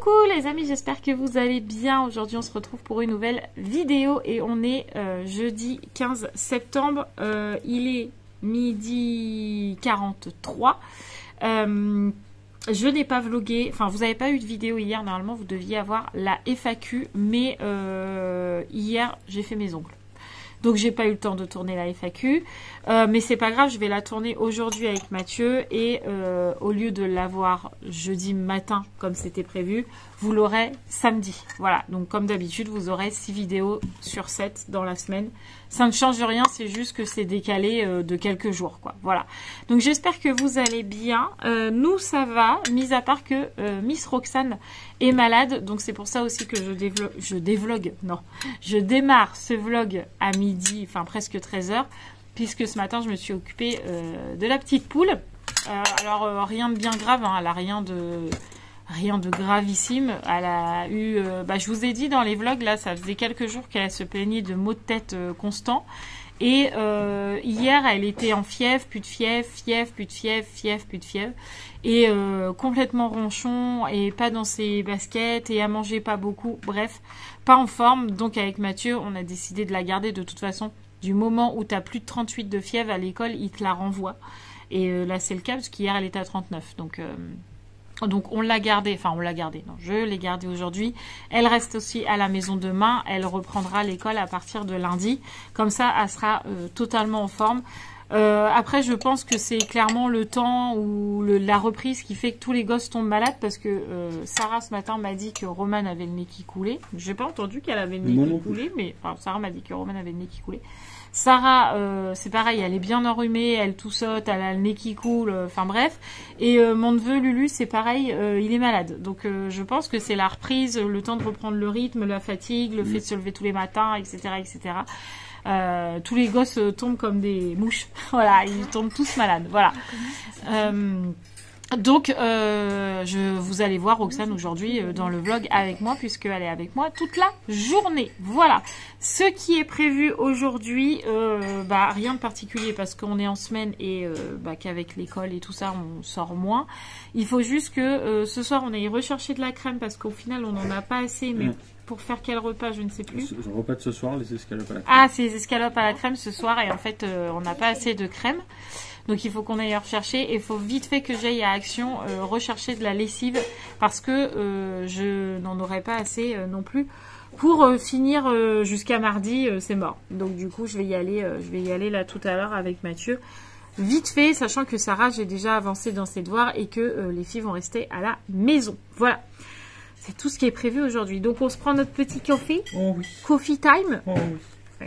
Coucou les amis, j'espère que vous allez bien. Aujourd'hui on se retrouve pour une nouvelle vidéo et on est jeudi 15 septembre. Il est midi 43. Je n'ai pas vlogué, enfin vous n'avez pas eu de vidéo hier, normalement vous deviez avoir la FAQ, mais hier j'ai fait mes ongles. Donc j'ai pas eu le temps de tourner la FAQ, mais c'est pas grave, je vais la tourner aujourd'hui avec Mathieu et au lieu de l'avoir jeudi matin comme c'était prévu, vous l'aurez samedi. Voilà, donc comme d'habitude, vous aurez 6 vidéos sur 7 dans la semaine. Ça ne change rien, c'est juste que c'est décalé de quelques jours, quoi. Voilà. Donc j'espère que vous allez bien. Nous, ça va, mis à part que Miss Roxane est malade. Donc c'est pour ça aussi que je démarre ce vlog à midi, enfin presque 13h, puisque ce matin, je me suis occupée de la petite poule. Alors, rien de bien grave, hein, elle a rien de gravissime. Elle a eu, je vous ai dit dans les vlogs, là, ça faisait quelques jours qu'elle se plaignait de maux de tête constants. Et hier, elle était en fièvre, plus de fièvre, plus de fièvre, plus de fièvre. Et complètement ronchon, et pas dans ses baskets, et à manger pas beaucoup. Bref, pas en forme. Donc avec Mathieu, on a décidé de la garder de toute façon. Du moment où tu as plus de 38 de fièvre à l'école, il te la renvoie. Et là, c'est le cas, parce qu'hier, elle était à 39. Donc on l'a gardée, enfin on l'a gardée, non, je l'ai gardée aujourd'hui. Elle reste aussi à la maison demain, elle reprendra l'école à partir de lundi. Comme ça, elle sera totalement en forme. Après, je pense que c'est clairement le temps ou la reprise qui fait que tous les gosses tombent malades parce que Sarah ce matin m'a dit que Roman avait le nez qui coulait. J'ai pas entendu qu'elle avait le nez qui coulait, mais enfin, Sarah m'a dit que Roman avait le nez qui coulait. Sarah, c'est pareil, elle est bien enrhumée, elle toussote, elle a le nez qui coule, enfin bref. Et mon neveu Lulu, c'est pareil, il est malade. Donc je pense que c'est la reprise, le temps de reprendre le rythme, la fatigue, le fait de se lever tous les matins, etc., etc. Tous les gosses tombent comme des mouches. Voilà, ils tombent tous malades. Voilà. Donc, vous allez voir Roxane aujourd'hui dans le vlog avec moi, puisqu'elle est avec moi toute la journée. Voilà. Ce qui est prévu aujourd'hui, rien de particulier parce qu'on est en semaine et qu'avec l'école et tout ça, on sort moins. Il faut juste que ce soir, on aille rechercher de la crème parce qu'au final, on n'en a pas assez, mais pour faire quel repas, je ne sais plus. Le repas de ce soir, les escalopes à la crème. Ah, c'est les escalopes à la crème ce soir et en fait, on n'a pas assez de crème. Donc il faut qu'on aille rechercher et il faut vite fait que j'aille à Action rechercher de la lessive parce que je n'en aurai pas assez non plus pour finir jusqu'à mardi, c'est mort. Donc du coup je vais y aller là tout à l'heure avec Mathieu. Vite fait, sachant que Sarah, j'ai déjà avancé dans ses devoirs et que les filles vont rester à la maison. Voilà. C'est tout ce qui est prévu aujourd'hui. Donc on se prend notre petit café. Oh oui. Coffee time. Oh oui.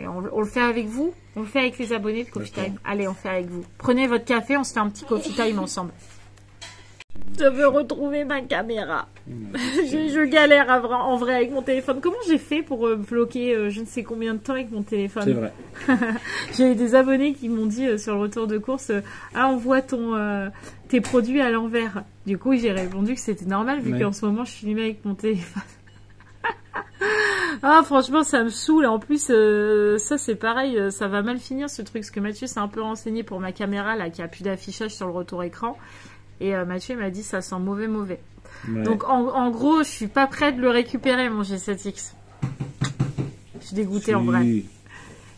On le fait avec vous, on le fait avec les abonnés de Coffee Time. Allez, on fait avec vous. Prenez votre café, on se fait un petit Coffee Time ensemble. Je veux retrouver ma caméra. Je galère en vrai avec mon téléphone. Comment j'ai fait pour bloquer je ne sais combien de temps avec mon téléphone? C'est vrai. J'ai des abonnés qui m'ont dit sur le retour de course on voit tes produits à l'envers. Du coup, j'ai répondu que c'était normal vu qu'en ce moment, je filmais avec mon téléphone. Ah franchement ça me saoule, en plus ça c'est pareil, ça va mal finir ce truc, parce que Mathieu s'est un peu renseigné pour ma caméra là qui a plus d'affichage sur le retour écran et Mathieu m'a dit ça sent mauvais. Ouais. Donc en gros je suis pas prête de le récupérer mon G7X. Je suis dégoûtée en vrai.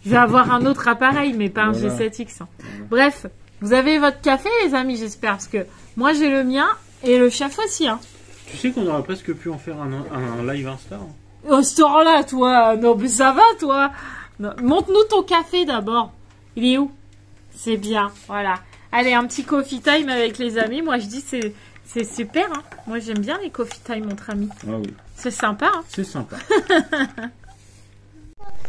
Je vais avoir un autre appareil mais pas un G7X. Bref, vous avez votre café les amis j'espère, parce que moi j'ai le mien et le chef aussi hein. Tu sais qu'on aurait presque pu en faire un live Insta hein. Oh, ce temps-là, toi. Non, mais ça va, toi. Montre-nous ton café, d'abord. Il est où? C'est bien, voilà. Allez, un petit coffee time avec les amis. Moi, je dis c'est super, hein. Moi, j'aime bien les coffee time entre amis. Ah oui. C'est sympa, hein. C'est sympa.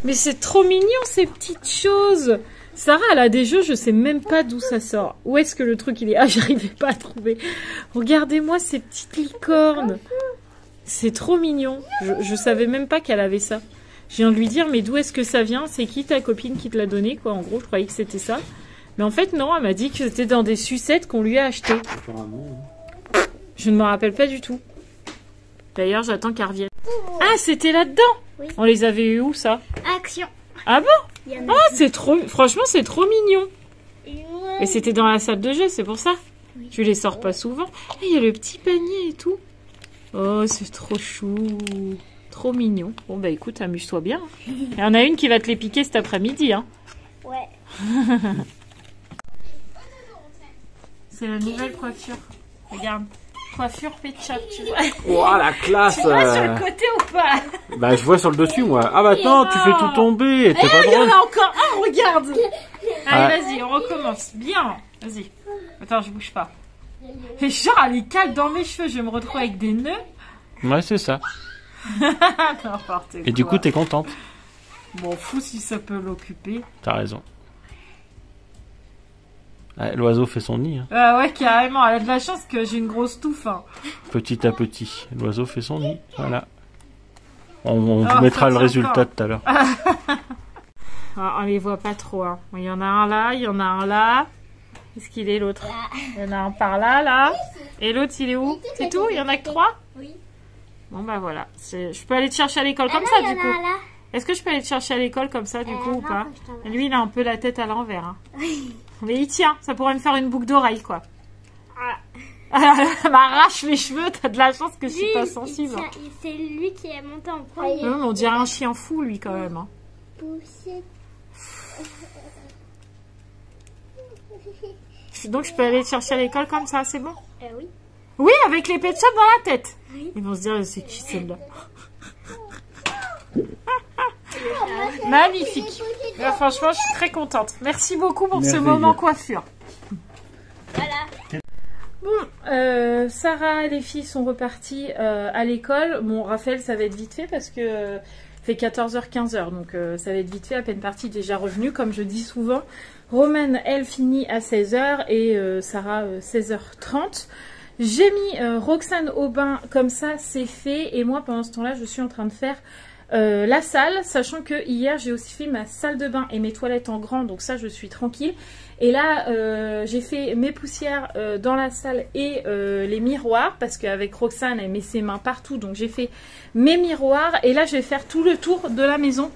Mais c'est trop mignon, ces petites choses. Sarah, elle a des jeux, je sais même pas d'où ça sort. Où est-ce que le truc, il est? Ah, j'arrivais pas à trouver. Regardez-moi ces petites licornes. C'est trop mignon. Je savais même pas qu'elle avait ça. Je viens de lui dire, mais d'où est-ce que ça vient? C'est qui ta copine qui te l'a donné, quoi? En gros, je croyais que c'était ça. Mais en fait, non, elle m'a dit que c'était dans des sucettes qu'on lui a achetées. Je ne me rappelle pas du tout. D'ailleurs, j'attends qu'elle revienne. Ah, c'était là-dedans? Oui. On les avait eu où, ça? Action. Ah bon? Ah, c'est trop... Franchement, c'est trop mignon. Et c'était dans la salle de jeu, c'est pour ça. Oui. Je les sors pas souvent. Il y a le petit panier et tout. Oh, c'est trop chou. Trop mignon. Bon, bah écoute, amuse-toi bien. Il y en a une qui va te les piquer cet après-midi. Hein. Ouais. C'est la nouvelle coiffure. Regarde. Coiffure Pet Shop, tu vois. Oh, la classe. Tu vois sur le côté ou pas? Bah, je vois sur le dessus, moi. Ah, bah attends, tu fais tout tomber. T'es pas Il y en drôle. a encore un, regarde. Allez, Ouais. vas-y, on recommence. Bien. Vas-y. Attends, je bouge pas. Et genre, elle est cale dans mes cheveux. Je vais me retrouver avec des nœuds. Ouais, c'est ça. N'importe quoi. Et du coup, t'es contente. M'en fous si ça peut l'occuper. T'as raison. Ouais, l'oiseau fait son nid. Hein. Ah ouais, carrément. Elle a de la chance que j'ai une grosse touffe. Hein. Petit à petit. L'oiseau fait son nid. Voilà. On Ah, vous mettra le ça, résultat encore. tout à l'heure. Ah, on les voit pas trop. Hein. Il y en a un là, il y en a un là. Est-ce qu'il est l'autre? Il y en a un par là, là. Et l'autre, il est où? C'est tout? Il y en a que 3? Oui. Bon, bah voilà. Je peux aller te chercher à l'école comme ça, du coup. Là. Est-ce que je peux aller te chercher à l'école comme ça, du coup, ou non, pas? je t'en vais. Lui, il a un peu la tête à l'envers. Hein. Mais il tient. Ça pourrait me faire une boucle d'oreille, quoi. Elle m'arrache les cheveux. T'as de la chance que je suis pas sensible. C'est lui qui est monté en premier. Non, mais on dirait un chien fou, lui, quand même. Hein. Donc, je peux aller te chercher à l'école comme ça, c'est bon? Oui. Oui, avec les pet shops dans la tête. Oui. Ils vont se dire, c'est qui celle-là? Magnifique. Là, franchement, je suis très contente. Merci beaucoup pour ce Merveilleux. moment coiffure. Voilà. Bon, Sarah et les filles sont reparties à l'école. Bon, Raphaël, ça va être vite fait parce que il fait 14h, 15h. Donc, ça va être vite fait. À peine partie, déjà revenue, comme je dis souvent. Romane, elle, finit à 16h et Sarah, 16h30. J'ai mis Roxane au bain, comme ça, c'est fait. Et moi, pendant ce temps-là, je suis en train de faire la salle, sachant que hier j'ai aussi fait ma salle de bain et mes toilettes en grand, donc ça je suis tranquille. Et là j'ai fait mes poussières dans la salle et les miroirs, parce qu'avec Roxane elle met ses mains partout, donc j'ai fait mes miroirs. Et là je vais faire tout le tour de la maison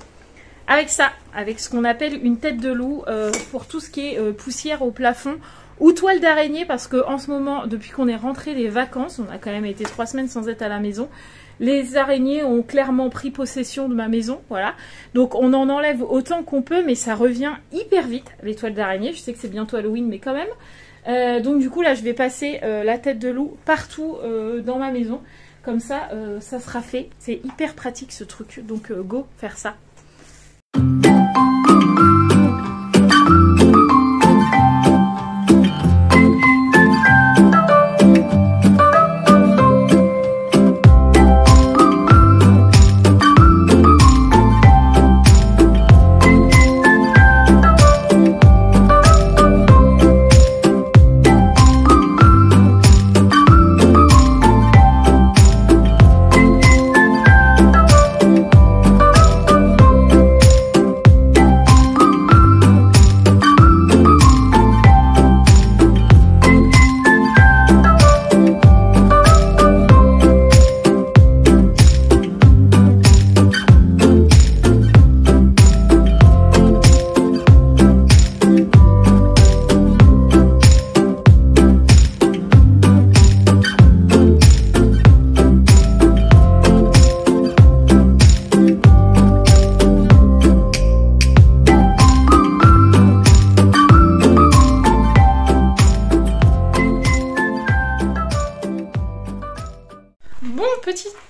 avec ça, avec ce qu'on appelle une tête de loup, pour tout ce qui est poussière au plafond ou toile d'araignée, parce que en ce moment, depuis qu'on est rentré des vacances, on a quand même été 3 semaines sans être à la maison, les araignées ont clairement pris possession de ma maison, voilà. Donc on en enlève autant qu'on peut, mais ça revient hyper vite, les toiles d'araignée. Je sais que c'est bientôt Halloween, mais quand même. Donc du coup là, je vais passer la tête de loup partout dans ma maison. Comme ça, ça sera fait. C'est hyper pratique ce truc. Donc go faire ça.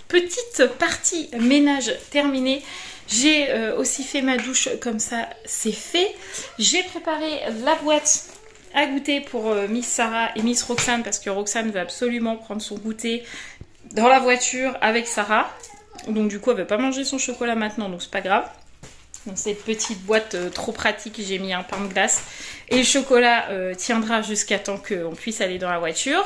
Petite partie ménage terminée. J'ai aussi fait ma douche, comme ça c'est fait. J'ai préparé la boîte à goûter pour Miss Sarah et Miss Roxane, parce que Roxane veut absolument prendre son goûter dans la voiture avec Sarah. Donc du coup elle veut pas manger son chocolat maintenant, donc c'est pas grave. Dans cette petite boîte trop pratique, j'ai mis un pain de glace. Et le chocolat tiendra jusqu'à temps qu'on puisse aller dans la voiture.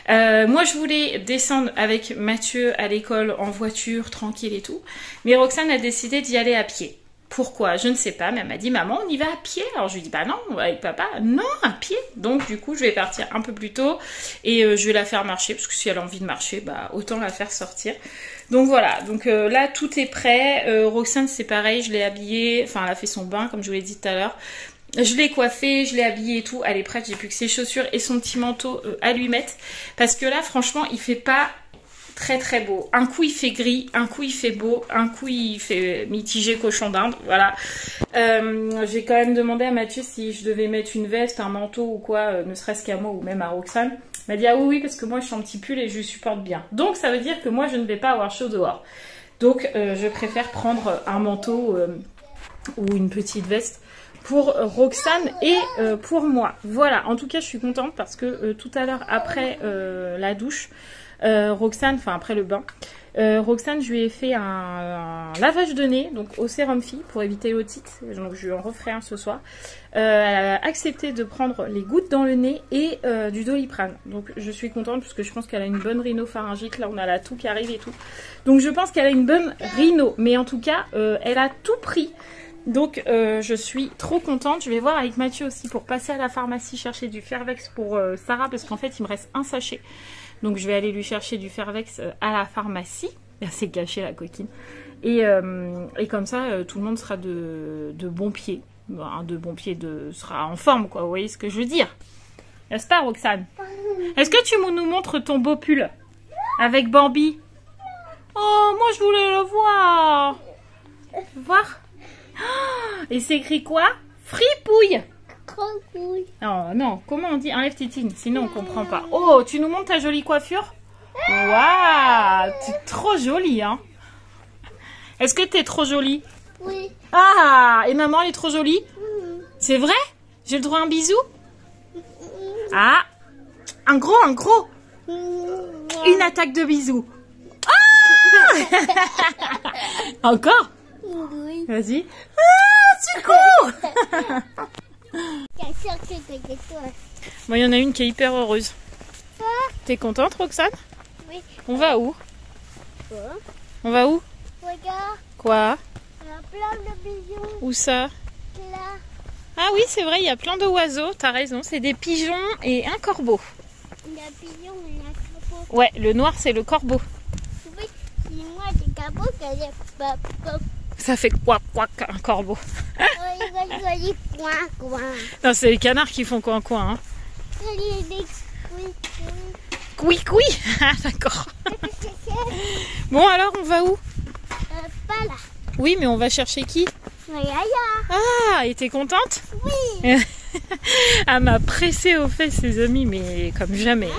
Moi, je voulais descendre avec Mathieu à l'école en voiture, tranquille et tout. Mais Roxane a décidé d'y aller à pied. Pourquoi? Je ne sais pas, mais elle m'a dit, maman, on y va à pied. Alors je lui dis, bah non, avec papa, non, à pied. Donc du coup, je vais partir un peu plus tôt et je vais la faire marcher, parce que si elle a envie de marcher, bah autant la faire sortir. Donc voilà, donc là tout est prêt. Roxane c'est pareil, je l'ai habillée, enfin elle a fait son bain comme je vous l'ai dit tout à l'heure. Je l'ai coiffée, je l'ai habillée et tout, elle est prête, j'ai plus que ses chaussures et son petit manteau à lui mettre. Parce que là franchement il fait pas Très très beau. Un coup il fait gris, un coup il fait beau, un coup il fait mitigé cochon d'Inde. Voilà. J'ai quand même demandé à Mathieu si je devais mettre une veste, un manteau ou quoi, ne serait-ce qu'à moi ou même à Roxane. Il m'a dit ah oui parce que moi je suis en petit pull et je supporte bien. Donc ça veut dire que moi je ne vais pas avoir chaud dehors. Donc je préfère prendre un manteau ou une petite veste pour Roxane et pour moi. Voilà, en tout cas je suis contente parce que tout à l'heure après la douche, Roxane, enfin après le bain, Roxane je lui ai fait un lavage de nez, donc au sérum fille pour éviter l'otite, donc je lui en referai un ce soir. Elle a accepté de prendre les gouttes dans le nez et du Doliprane, donc je suis contente parce que je pense qu'elle a une bonne rhinopharyngite, là on a la toux qui arrive et tout, donc je pense qu'elle a une bonne rhino, mais en tout cas elle a tout pris. Donc je suis trop contente. Je vais voir avec Mathieu aussi pour passer à la pharmacie chercher du Fervex pour Sarah parce qu'en fait il me reste un sachet. Donc je vais aller lui chercher du Fervex à la pharmacie. Elle s'est cachée la coquine. Et comme ça tout le monde sera de bon pied. De bon pied, sera en forme quoi. Vous voyez ce que je veux dire? N'est-ce pas Roxane? Est-ce que tu nous montres ton beau pull avec Bambi? Oh moi je voulais le voir. Voir? Et c'est écrit quoi? Fripouille. Oh non, comment on dit? Enlève tes tignes, sinon on comprend pas. Oh, tu nous montres ta jolie coiffure? Waouh, tu es trop jolie, hein? Est-ce que tu es trop jolie? Oui. Ah, et maman elle est trop jolie? C'est vrai? J'ai le droit à un bisou? Ah, un gros. Une attaque de bisous. Ah encore? Oui. Vas-y. Ah, tu cours. Bon, il y en a une qui est hyper heureuse. T'es contente, Roxane? Oui. On va où? On va où? Regarde, Quoi? il y a plein de pigeons Où ça? là. Ah oui, c'est vrai, il y a plein d'oiseaux, t'as raison. C'est des pigeons et un corbeau. Il y a pigeons et il y a corbeau. Ouais, le noir, c'est le corbeau. Oui, c'est moi des corbeaux qui a pop. Ça fait quoi, un corbeau? Il dit coin. Non, c'est les canards qui font coin. Hein. Il dit Oui. Ah, d'accord. Bon, alors, on va où? Pas là. Oui, mais on va chercher qui? Regarde. Ah, et t'es contente? Oui. Elle m'a pressée aux fesses, ses amis, mais comme jamais.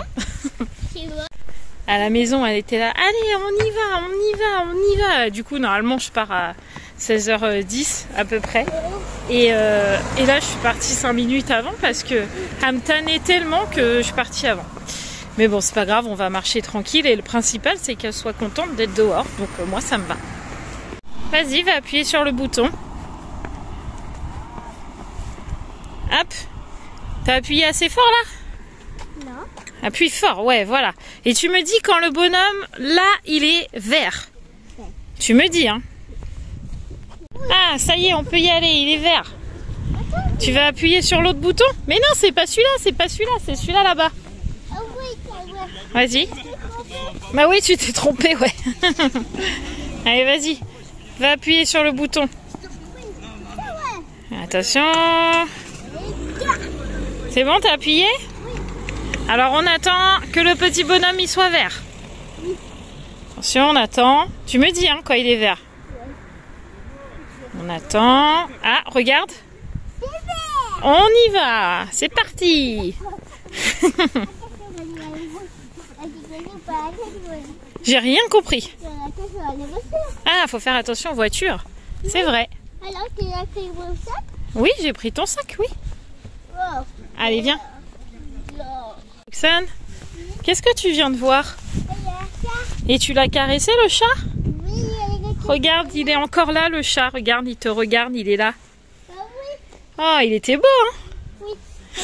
Tu vois? À la maison, elle était là. Allez, on y va. Du coup, normalement, je pars à 16h10 à peu près. Et là, je suis partie 5 minutes avant parce que elle me tannait tellement que je suis partie avant. Mais bon, c'est pas grave, on va marcher tranquille. Et le principal, c'est qu'elle soit contente d'être dehors. Donc moi, ça me va. Vas-y, va appuyer sur le bouton. Hop. T'as appuyé assez fort là? Non. Appuie fort, ouais, voilà. Et tu me dis quand le bonhomme, là, il est vert. Ouais. Tu me dis, hein. Ah, ça y est, on peut y aller, il est vert. Tu vas appuyer sur l'autre bouton? Mais non, c'est pas celui-là, c'est celui-là là-bas. Ah oui, Vas-y. Bah oui, tu t'es trompé, ouais. Allez, vas-y. Va appuyer sur le bouton. Attention. C'est bon, t'as appuyé? Alors on attend que le petit bonhomme il soit vert. Attention, on attend. Tu me dis hein, quand il est vert. On attend. Ah, regarde. On y va. C'est parti. J'ai rien compris. Ah, faut faire attention aux voitures. C'est vrai. Alors, tu as pris mon sac? Oui, j'ai pris ton sac, oui. Oh. Allez, viens. Roxane, qu'est-ce que tu viens de voir? Et tu l'as caressé le chat? Oui, Regarde, il est encore là le chat. Regarde, il te regarde, il est là. ah oui, Oh, il était beau, hein? oui.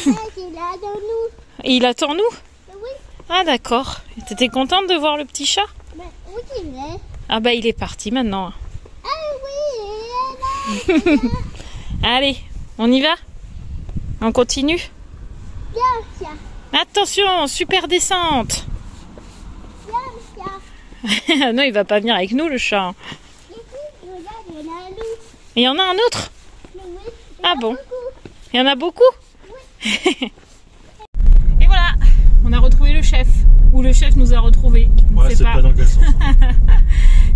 Il est là dans nous. Et il attend nous? Oui, Ah d'accord. Et t'étais contente de voir le petit chat? mais où il est? Ah bah il est parti maintenant. Ah oui, il est là. Allez, on y va? On continue? Viens, chat. Attention, super descente. Viens, chat. Non, il va pas venir avec nous le chat. Ici, regarde, il y en a un loup. Et il y en a un autre? Oui, il y en Ah a bon? beaucoup. Il y en a beaucoup? Et voilà, on a retrouvé le chef. Ou le chef nous a retrouvés. Ouais, c'est pas dans quel sens.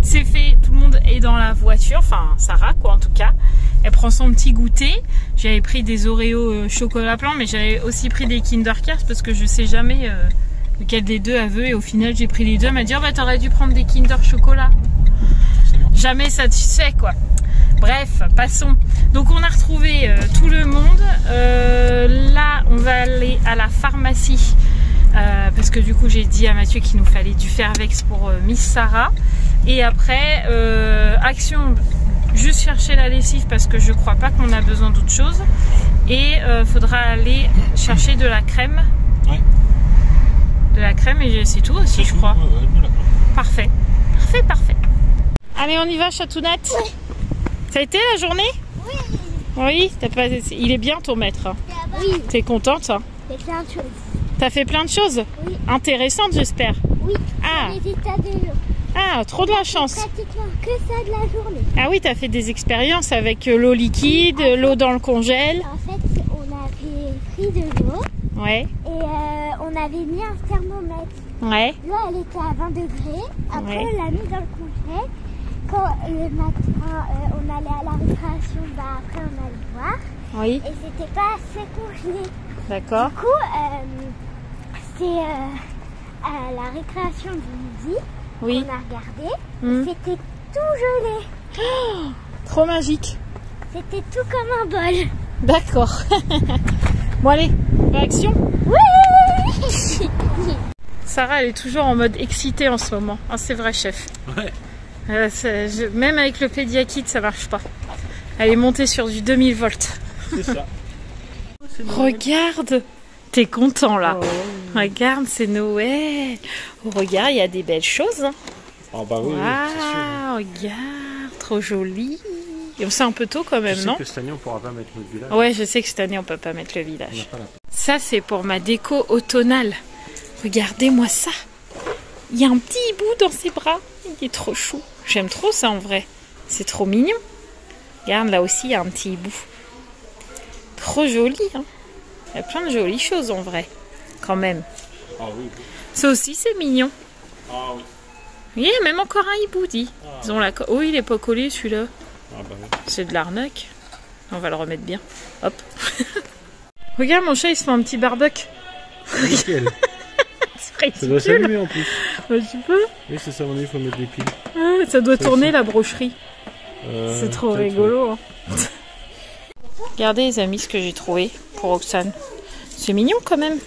C'est fait, tout le monde est dans la voiture, enfin Sarah quoi en tout cas. Elle prend son petit goûter. J'avais pris des Oreos chocolat blanc, mais j'avais aussi pris des Kinder Care parce que je sais jamais lequel des deux elle veut. Et au final j'ai pris les deux. Elle m'a dit oh, bah t'aurais dû prendre des Kinder chocolat. Jamais satisfait quoi. Bref, passons. Donc on a retrouvé tout le monde. Là on va aller à la pharmacie. Parce que du coup j'ai dit à Mathieu qu'il nous fallait du Fervex pour Miss Sarah. Et après, action, juste chercher la lessive parce que je crois pas qu'on a besoin d'autre chose. Et faudra aller chercher de la crème. Ouais. De la crème et c'est tout aussi je crois. Ouais, parfait. Parfait. Allez on y va Chatounette. Oui. Ça a été la journée? Oui. Oui, il est bien ton maître. Oui. T'es contente hein? C'est plein de choses. T'as fait plein de choses? Oui. Intéressantes j'espère. Oui. Ah. Les états de l'eau. Ah, trop de la chance. Pratiquement que ça de la journée. Ah oui, t'as fait des expériences avec l'eau liquide, l'eau dans le congèle. En fait, on avait pris de l'eau Ouais. et on avait mis un thermomètre. Ouais. Là, elle était à 20 degrés. Après, Ouais. on l'a mis dans le congèle. Quand le matin, on allait à la récréation, bah après, on allait voir. Oui. Et c'était pas assez congelé. D'accord. Du coup, c'est à la récréation du midi. Oui. On a regardé, c'était tout gelé. Trop magique. C'était tout comme un bol. D'accord. Bon allez, réaction. Oui. Sarah, elle est toujours en mode excitée en ce moment. Ah, c'est vrai, chef. Ouais. Même avec le Pédiakit, ça marche pas. Elle est montée sur du 2000 volts. C'est ça. Regarde. T'es content là. Oh. Regarde, c'est Noël. Oh, regarde, il y a des belles choses. Hein. Ah bah oui, Waouh, regarde, trop joli. Et c'est un peu tôt quand même, je sais non? que cette année on pourra pas mettre notre village. Ouais, je sais que cette année on peut pas mettre le On n'a village. pas la... Ça, c'est pour ma déco automnale. Regardez-moi ça. Il y a un petit hibou dans ses bras. Il est trop chou. J'aime trop ça en vrai. C'est trop mignon. Regarde, là aussi, il y a un petit hibou. Trop joli, hein. Il y a plein de jolies choses en vrai. Quand même. Ah oui. Ça aussi, c'est mignon. Ah oui. Il y a même encore un hibou, dit. Ils ont la... Oh, il est pas collé celui-là. Ah bah oui. C'est de l'arnaque. On va le remettre bien. Hop. Regarde, mon chat, il se fait un petit barbecue. Nickel. C'est Ça doit ridicule. s'allumer en plus. Tu peux? Oui, c'est ça, on il faut mettre des piles. Ah, ça doit Ça tourner aussi. la brocherie. C'est trop peut-être, rigolo. Hein. Regardez les amis ce que j'ai trouvé pour Roxane. C'est mignon quand même.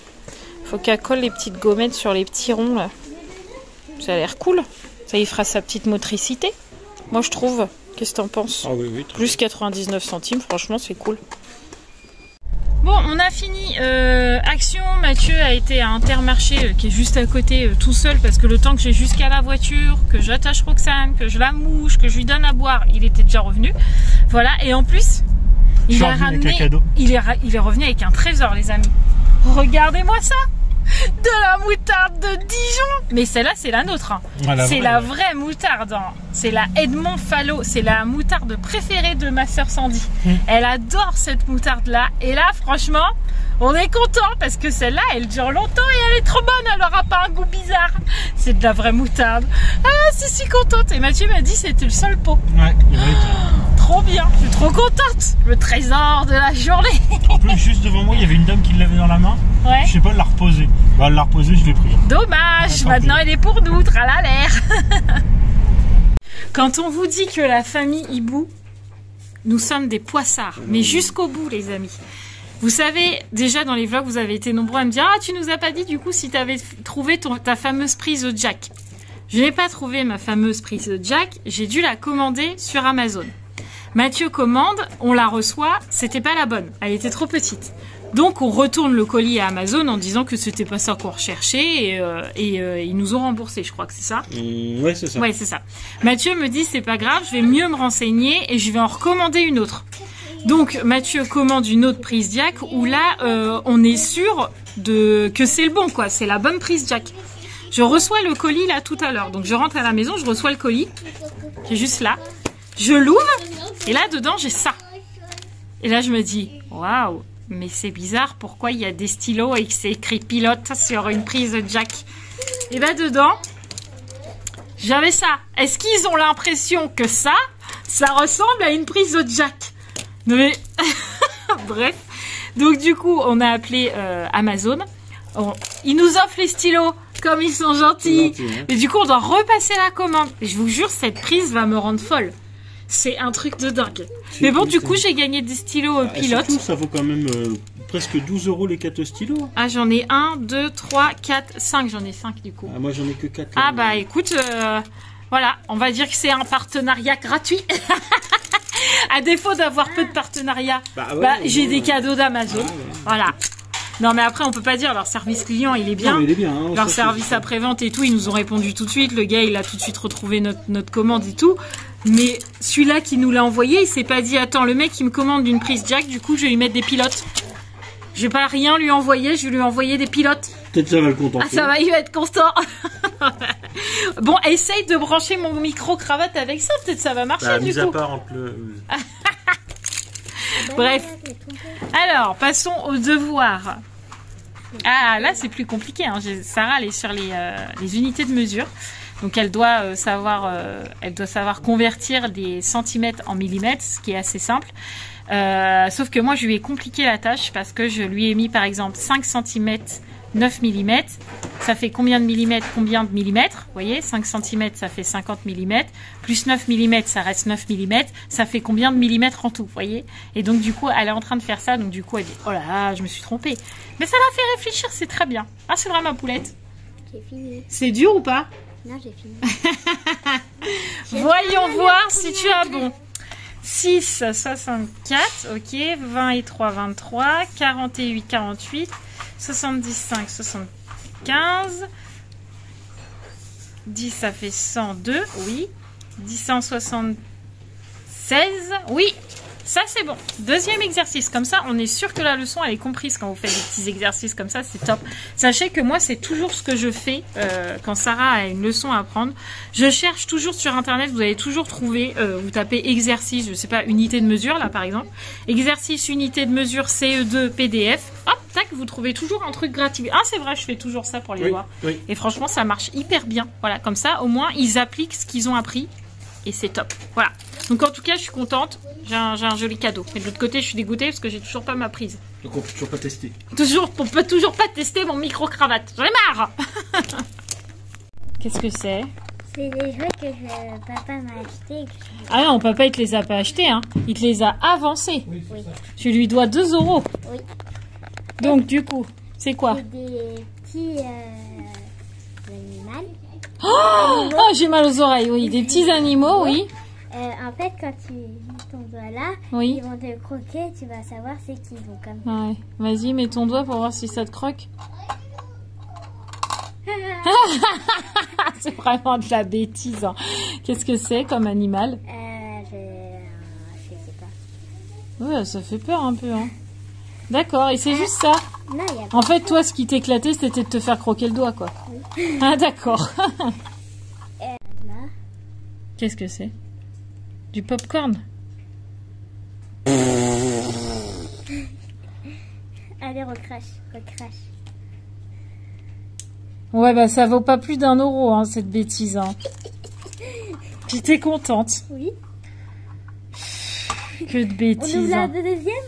Faut qu'elle colle les petites gommettes sur les petits ronds là. Ça a l'air cool. Ça y fera sa petite motricité. Moi je trouve. Qu'est-ce que t'en penses? Ah oui, oui. Très Plus 99 centimes, franchement c'est cool. Bon, on a fini. Action, Mathieu a été à Intermarché qui est juste à côté tout seul parce que le temps que j'ai jusqu'à la voiture, que j'attache Roxane, que je la mouche, que je lui donne à boire, il était déjà revenu. Voilà, et en plus, il a ramené, il est revenu avec un trésor les amis. Regardez-moi ça! De la moutarde de Dijon. Mais celle-là, c'est la nôtre. Hein. Voilà, c'est la vraie moutarde. Hein. C'est la Edmond Fallow. C'est la moutarde préférée de ma sœur Sandy. Elle adore cette moutarde-là. Et là, franchement, on est content parce que celle-là, elle dure longtemps et elle est trop bonne. Elle n'aura pas un goût bizarre. C'est de la vraie moutarde. Ah, si contente. Et Mathieu m'a dit que c'était le seul pot. Ouais, trop bien. Je suis trop contente. Le trésor de la journée. En plus, juste devant moi, il y avait une dame qui l'avait dans la main. Ouais. Je sais pas, elle l'a reposée. Bah, elle l'a reposée, je l'ai pris. Dommage, maintenant elle est pour nous, tralala. Quand on vous dit que la famille Hibou, nous sommes des poissards, mais jusqu'au bout les amis. Vous savez, déjà dans les vlogs, vous avez été nombreux à me dire « Ah, tu nous as pas dit du coup si tu avais trouvé ta fameuse prise jack ». Je n'ai pas trouvé ma fameuse prise jack, j'ai dû la commander sur Amazon. Mathieu commande, on la reçoit, c'était pas la bonne, elle était trop petite. Donc on retourne le colis à Amazon en disant que c'était pas ça qu'on recherchait et ils nous ont remboursé, je crois que c'est ça. ouais, c'est ça. Ouais, c'est ça. Mathieu me dit c'est pas grave, je vais mieux me renseigner et je vais en recommander une autre. Donc Mathieu commande une autre prise jack où là on est sûr que c'est le bon quoi, c'est la bonne prise jack. Je reçois le colis là tout à l'heure, donc je rentre à la maison, je reçois le colis qui est juste là, je l'ouvre et là dedans j'ai ça. Et là je me dis waouh. mais c'est bizarre, pourquoi il y a des stylos et que c'est écrit pilote sur une prise jack? Et ben dedans, j'avais ça. Est-ce qu'ils ont l'impression que ça ressemble à une prise jack? Mais bref. Donc du coup, on a appelé Amazon. Ils nous offrent les stylos, comme ils sont gentils. Et du coup, on doit repasser la commande. Et je vous jure, cette prise va me rendre folle. C'est un truc de dingue. Mais bon, du coup, j'ai gagné des stylos pilotes. Surtout, ça vaut quand même presque 12 € les 4 stylos. Ah, j'en ai 1, 2, 3, 4, 5. J'en ai 5 du coup. Ah, moi, j'en ai que 4. Ah bah écoute, voilà, on va dire que c'est un partenariat gratuit. À défaut d'avoir peu de partenariats, j'ai des cadeaux d'Amazon. Voilà. Non mais après on peut pas dire, leur service client il est bien. Non, il est bien hein, leur service après-vente et tout, ils nous ont répondu tout de suite. Le gars il a tout de suite retrouvé notre commande et tout. Mais celui-là qui nous l'a envoyé, il s'est pas dit attends, le mec il me commande une prise jack, du coup je vais lui mettre des pilotes. Je vais pas rien lui envoyer, je vais lui envoyer des pilotes. Peut-être ça va le contenter. Ah ça va, il va être content. Bon, essaye de brancher mon micro-cravate avec ça, peut-être ça va marcher du coup. Mis à part entre le... Bref. Alors, passons aux devoirs. Ah, là, c'est plus compliqué. Hein. Sarah, elle est sur les unités de mesure. Donc, elle doit savoir convertir des centimètres en millimètres, ce qui est assez simple. Sauf que moi, je lui ai compliqué la tâche parce que je lui ai mis, par exemple, 5 cm, 9 mm. Ça fait combien de millimètres, combien de millimètres? Vous voyez, 5 cm, ça fait 50 mm. Plus 9 mm, ça reste 9 mm. Ça fait combien de millimètres en tout, vous voyez? Et donc, du coup, elle est en train de faire ça. Donc, du coup, elle dit, oh là là, je me suis trompée. Mais ça l'a fait réfléchir, c'est très bien. Ah, c'est vrai, ma poulette. J'ai fini. C'est dur ou pas? Non, j'ai fini. Voyons voir si tu as bon. 6, 64, ok. 20 et 3, 23. 48, 48. 75, 75. 10, ça fait 102, oui. 10, 176, oui. Ça, c'est bon. Deuxième exercice. Comme ça, on est sûr que la leçon, elle est comprise quand vous faites des petits exercices comme ça. C'est top. Sachez que moi, c'est toujours ce que je fais quand Sarah a une leçon à apprendre. Je cherche toujours sur Internet. Vous allez toujours trouver, vous tapez exercice, je sais pas, unité de mesure, là, par exemple. Exercice, unité de mesure, CE2, PDF. Hop, tac, vous trouvez toujours un truc gratuit. Ah, c'est vrai, je fais toujours ça pour les voir. Oui. Et franchement, ça marche hyper bien. Voilà, comme ça, au moins, ils appliquent ce qu'ils ont appris. Et c'est top. Voilà. Donc en tout cas, je suis contente. J'ai un joli cadeau. Mais de l'autre côté, je suis dégoûtée parce que j'ai toujours pas ma prise. Donc on peut toujours pas tester. On peut toujours pas tester mon micro-cravate. J'en ai marre. Qu'est-ce que c'est? C'est des jouets que papa m'a achetés. Ah non, papa, il te les a pas achetés. Hein. Il te les a avancés. Oui. Tu lui dois 2 €. Oui. Donc du coup, c'est quoi? C'est des petits animaux. Oh, j'ai mal aux oreilles, oui. Des petits animaux, oui. En fait, quand tu mets ton doigt là, Oui. ils vont te croquer, tu vas savoir c'est qu'ils vont comme ça. Ouais. Vas-y, mets ton doigt pour voir si ça te croque. C'est vraiment de la bêtise. Hein. Qu'est-ce que c'est comme animal? Je sais pas. Ouais, ça fait peur un peu. Hein. D'accord, et c'est juste ça. Non, il y a pas. En fait, toi, ce qui t'éclatait, c'était de te faire croquer le doigt, quoi. Oui. Ah, d'accord. Là. Qu'est-ce que c'est? Du popcorn? Allez, recrache. Ouais, bah ça vaut pas plus d'1 €, hein, cette bêtise. Hein. Puis t'es contente. Oui. Que de bêtises. On ouvre la hein. deuxième?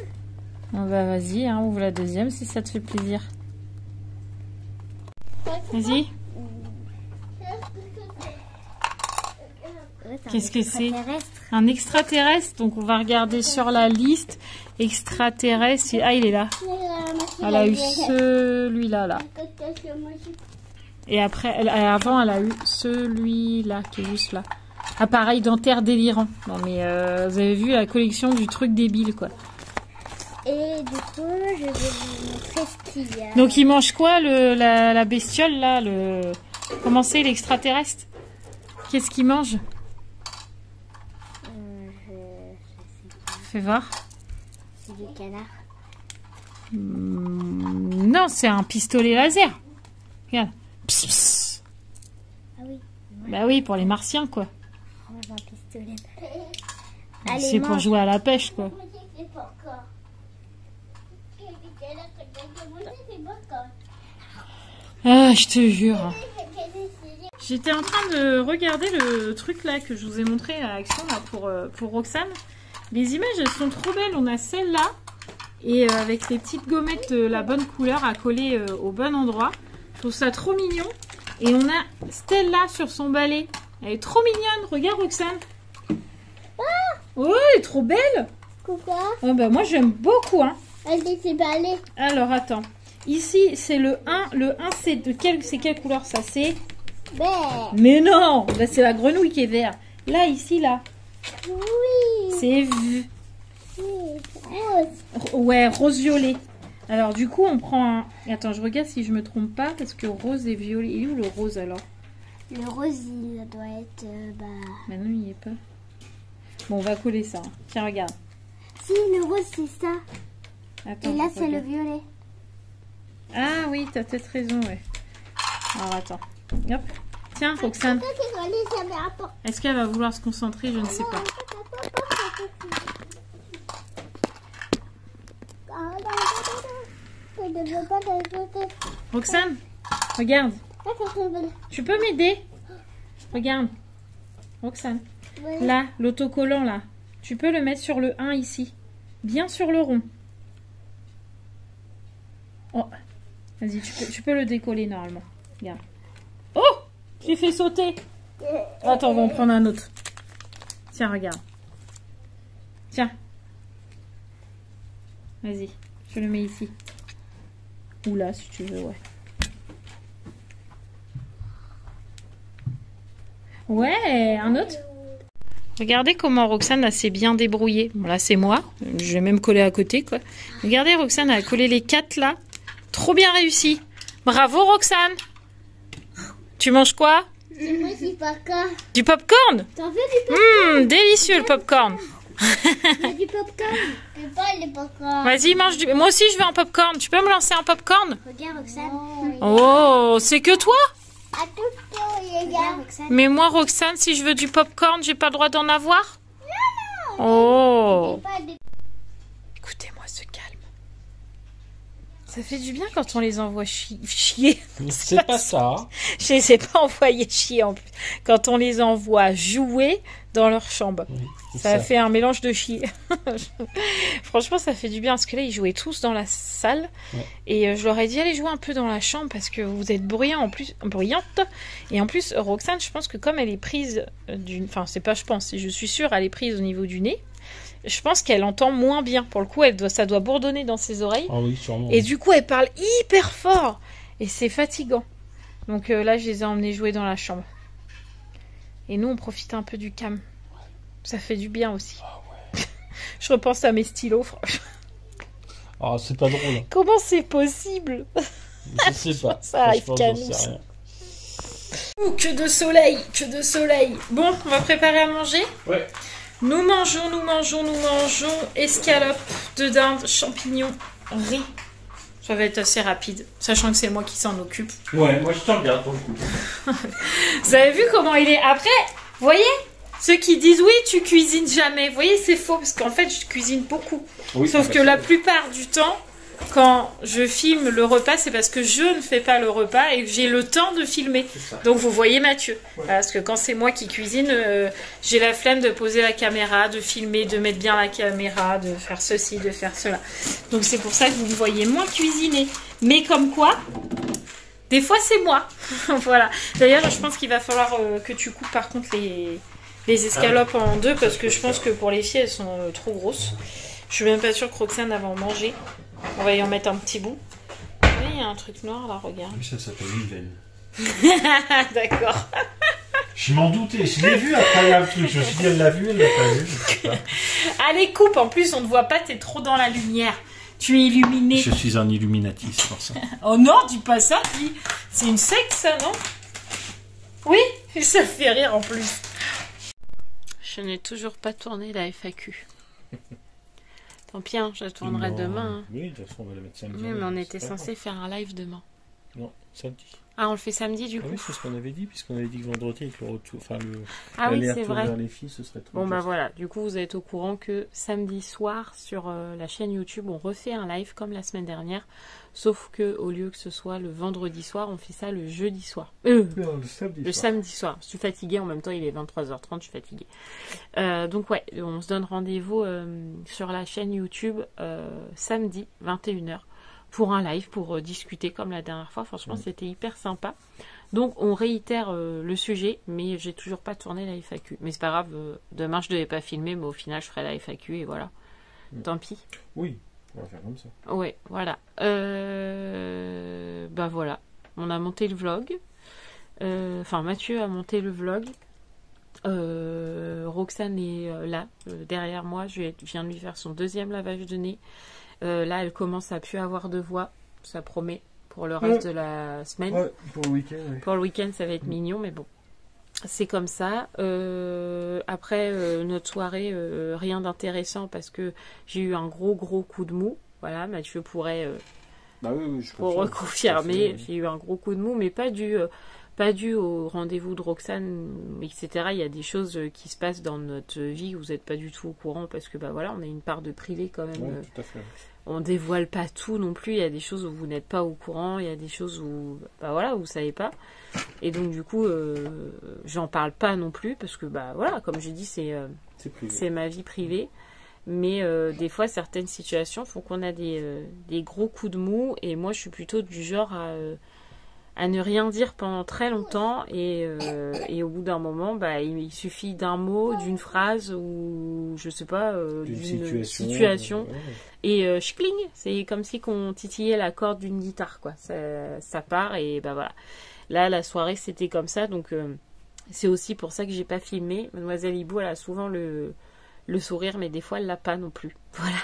Ah bah vas-y, hein, ouvre la deuxième si ça te fait plaisir. Vas-y. Qu'est-ce que c'est? Un extraterrestre. Donc on va regarder sur la liste. Extraterrestre. Ah, il est là. Elle a eu celui-là, là. Et après, avant, elle a eu celui-là, qui est juste là. Appareil dentaire délirant. Non mais vous avez vu la collection du truc débile, quoi. Et du coup, je vais vous montrer ce qu'il y a. Donc il mange quoi, la bestiole, là, comment c'est, l'extraterrestre? Qu'est-ce qu'il mange? Fais voir. C'est du canard. Non, c'est un pistolet laser. Regarde. Pss, pss. Ah oui. Bah oui, pour les martiens, quoi. On mange un pistolet. C'est pour jouer à la pêche, quoi. Ah, je te jure. J'étais en train de regarder le truc là que je vous ai montré à Action là, pour Roxane. Les images, elles sont trop belles. On a celle-là. Et avec les petites gommettes de la bonne couleur à coller au bon endroit. Je trouve ça trop mignon. Et on a Stella sur son balai. Elle est trop mignonne. Regarde Roxane. Oh, elle est trop belle. Pourquoi? Oh, bah, moi, j'aime beaucoup. Hein. Elle était balai. Alors, attends. Ici, c'est le 1. Le 1, c'est de quelle couleur ça? C'est... Mais non, bah, c'est la grenouille qui est vert. Là, ici, là. Oui. C'est... Rose. Ouais, rose-violet. Alors, du coup, on prend un... Attends, je regarde si je me trompe pas, parce que rose et violet... Il est où le rose, alors? Le rose, il doit être... Mais non, il n'y est pas. Bon, on va coller ça. Hein. Tiens, regarde. Si, le rose, c'est ça. Attends, et là, je c'est le regarde. violet. Ah oui, t'as peut-être raison, ouais. Alors, attends. Hop. Tiens, Roxane. Est-ce qu'elle va vouloir se concentrer? Je ne sais pas. Roxane, regarde. Tu peux m'aider? Regarde. Roxane. Là, l'autocollant, là. Tu peux le mettre sur le 1 ici. Bien sur le rond. Oh. Vas-y, tu peux le décoller normalement. Regarde. Oh! J'ai fait sauter. Attends, on va en prendre un autre. Tiens, regarde. Tiens. Vas-y, je le mets ici. Ou là, si tu veux, ouais. Ouais, un autre. Regardez comment Roxane s'est bien débrouillée. Bon, là, c'est moi. Je vais même coller à côté, quoi. Regardez, Roxane a collé les 4 là. Trop bien réussi. Bravo, Roxane. Tu manges quoi? Moi, c'est pas quoi. Du popcorn. T'en veux du Délicieux le popcorn. popcorn? Du popcorn. Je veux pas le popcorn. Vas-y, mange du... Moi aussi, je veux un popcorn. Tu peux me lancer un popcorn? Regarde, Roxane. Oh, c'est que toi? À tout le regarde, Roxane. Mais moi, Roxane, si je veux du popcorn, j'ai pas le droit d'en avoir? Oh. Écoutez-moi ce calme. Ça fait du bien quand on les envoie chier. C'est pas ça. Je les ai pas envoyés chier en plus. Quand on les envoie jouer dans leur chambre. Oui, Ça a fait un mélange de chier. Franchement, ça fait du bien. Parce que là, ils jouaient tous dans la salle. Ouais. Et je leur ai dit, allez jouer un peu dans la chambre parce que vous êtes bruyante. Et en plus, Roxane, je pense que comme elle est prise d'une... Enfin, c'est pas je pense, je suis sûre, elle est prise au niveau du nez. Je pense qu'elle entend moins bien. Pour le coup, ça doit bourdonner dans ses oreilles. Ah oui, sûrement. Et du coup, elle parle hyper fort. Et c'est fatigant. Donc là, je les ai emmenés jouer dans la chambre. Et nous, on profite un peu du calme. Ça fait du bien aussi. Ah ouais. Je repense à mes stylos, franchement. Ah, c'est pas drôle. Comment c'est possible? Je sais pas. Ça arrive Franchement, qu'à j'en nous, sais ça. rien. Ouh, que de soleil, que de soleil. Bon, on va préparer à manger. Ouais. Nous mangeons escalope de dinde, champignons, riz. Ça va être assez rapide, sachant que c'est moi qui s'en occupe. Ouais, moi je te regarde pour le coup. Vous avez vu comment il est? Après, vous voyez, ceux qui disent oui, tu cuisines jamais. Vous voyez, c'est faux, parce qu'en fait, je cuisine beaucoup. Oui, Sauf que la plupart du temps, quand je filme le repas, c'est parce que je ne fais pas le repas et que j'ai le temps de filmer. Donc vous voyez Mathieu. Ouais. Parce que quand c'est moi qui cuisine, j'ai la flemme de poser la caméra, de filmer, de mettre bien la caméra, de faire ceci, de faire cela. Donc c'est pour ça que vous me voyez moins cuisiner. Mais comme quoi, des fois c'est moi. Voilà. D'ailleurs, je pense qu'il va falloir que tu coupes par contre les escalopes en deux parce que je pense que pour les filles, elles sont trop grosses. Je suis même pas sûre que Roxane va en manger. On va y en mettre un petit bout. Oui, il y a un truc noir là, regarde. Ça s'appelle une veine. D'accord. Je m'en doutais, je l'ai vu après le truc. Je me suis dit, elle l'a vu, elle l'a pas vu. Je sais pas. Allez, coupe. En plus, on ne voit pas, t'es trop dans la lumière. Tu es illuminé. Je suis un Illuminati, c'est pour ça. Oh non, dis pas ça. C'est une secte, ça, non? Oui, ça fait rire en plus. Je n'ai toujours pas tourné la FAQ. Tant pis, hein, je la tournerai demain. Hein. Oui, de toute façon, on va la mettre samedi. Oui, mais on était censé faire un live demain. Non, samedi. Ah, on le fait samedi du Ah coup. oui, c'est ce qu'on avait dit, puisqu'on avait dit que vendredi, avec le retour, enfin, Ah oui, c'est l'aller-retour vrai. vers les filles, ce serait trop Bon, bah bien. voilà. Du coup, vous êtes au courant que samedi soir, sur la chaîne YouTube, on refait un live comme la semaine dernière. Sauf que au lieu que ce soit le vendredi soir, on fait ça le jeudi soir. Non, le samedi Le soir. samedi soir. Je suis fatiguée, en même temps il est 23h30, je suis fatiguée. Donc ouais, on se donne rendez-vous sur la chaîne YouTube samedi 21h pour un live, pour discuter comme la dernière fois. Franchement, c'était hyper sympa. Donc on réitère le sujet, mais j'ai toujours pas tourné la FAQ. Mais c'est pas grave, demain je devais pas filmer, mais au final je ferai la FAQ et voilà. Tant pis. Oui, on va faire comme ça. Ouais, voilà. Bah voilà, on a monté le vlog. Enfin, Mathieu a monté le vlog. Roxane est là, derrière moi. Je viens de lui faire son 2e lavage de nez. Là, elle commence à plus avoir de voix. Ça promet pour le reste de la semaine. Ouais, pour le week-end, oui. Pour le week-end, ça va être mignon, mais bon. C'est comme ça. Après notre soirée, rien d'intéressant parce que j'ai eu un gros coup de mou. Voilà, Mathieu pourrait Bah oui, je pour confirme. reconfirmer. Oui. J'ai eu un gros coup de mou, mais pas dû au rendez-vous de Roxane, etc. Il y a des choses qui se passent dans notre vie que vous n'êtes pas du tout au courant parce que bah voilà, on a une part de privé quand même. Ouais, tout à fait. On dévoile pas tout non plus. Il y a des choses où vous n'êtes pas au courant. Il y a des choses où bah voilà, vous savez pas. Et donc du coup, j'en parle pas non plus parce que bah voilà, comme je dis, c'est privé. ma vie privée. Mais des fois, certaines situations font qu'on a des gros coups de mou. Et moi, je suis plutôt du genre à ne rien dire pendant très longtemps. Et au bout d'un moment, bah, il suffit d'un mot, d'une phrase ou je sais pas, d'une situation. Ouais. Et schling, c'est comme si qu'on titillait la corde d'une guitare, quoi. Ça part et bah voilà. Là, la soirée, c'était comme ça. Donc, c'est aussi pour ça que j'ai pas filmé. Mademoiselle Hibou, elle a souvent le sourire, mais des fois elle l'a pas non plus. Voilà.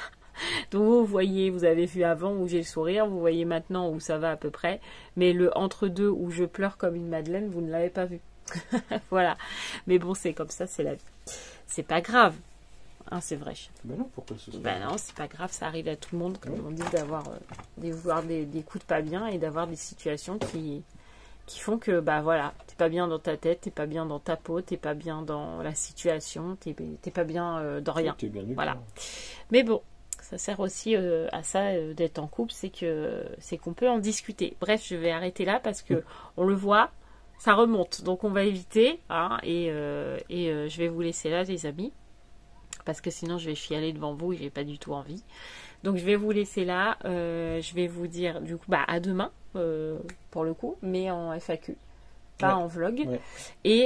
Donc vous voyez, vous avez vu avant où j'ai le sourire, vous voyez maintenant où ça va à peu près, mais le entre-deux où je pleure comme une madeleine, vous ne l'avez pas vu. Voilà. Mais bon, c'est comme ça, c'est la vie. C'est pas grave. Hein, c'est vrai. Ben non, pourquoi ce serait... Ben non, c'est pas grave, ça arrive à tout le monde, comme on dit, d'avoir des coups de pas bien et d'avoir des situations qui font que, bah voilà, t'es pas bien dans ta tête, t'es pas bien dans ta peau, t'es pas bien dans la situation, t'es pas bien dans rien. T'es bien nulle Voilà. part. Mais bon, ça sert aussi à ça d'être en couple, c'est qu'on peut en discuter. Bref, je vais arrêter là parce que on le voit, ça remonte, donc on va éviter, hein, et je vais vous laisser là, les amis, parce que sinon je vais chialer devant vous et j'ai pas du tout envie. Donc je vais vous laisser là, je vais vous dire du coup bah à demain pour le coup, mais en FAQ, pas en vlog. Ouais. Et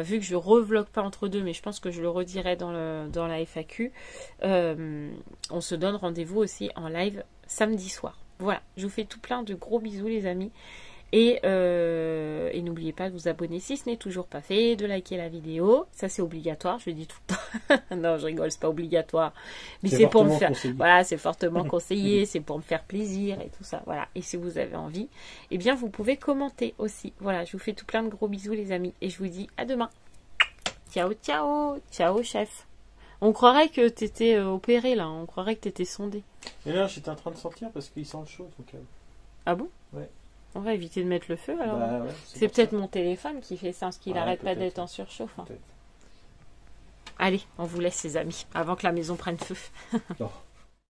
vu que je revlog pas entre deux, mais je pense que je le redirai dans la FAQ, on se donne rendez-vous aussi en live samedi soir. Voilà, je vous fais tout plein de gros bisous les amis. Et n'oubliez pas de vous abonner si ce n'est toujours pas fait, de liker la vidéo. Ça, c'est obligatoire, je le dis tout le temps. Non, je rigole, c'est pas obligatoire. Mais c'est pour me faire... conseillé. Voilà, c'est fortement conseillé, c'est pour me faire plaisir et tout ça. Voilà. Et si vous avez envie, eh bien, vous pouvez commenter aussi. Voilà, je vous fais tout plein de gros bisous, les amis. Et je vous dis à demain. Ciao, ciao. Ciao, chef. On croirait que t'étais opéré, là. On croirait que t'étais sondé. Et là, j'étais en train de sortir parce qu'il sent chaud, ton câble. Ah bon? Ouais. On va éviter de mettre le feu, alors. Bah, ouais, C'est pour peut-être ça. mon téléphone qui fait ça, parce qu'il Ouais, n'arrête pas peut-être. d'être en surchauffe. Hein. Peut-être. Allez, on vous laisse les amis, avant que la maison prenne feu. Oh.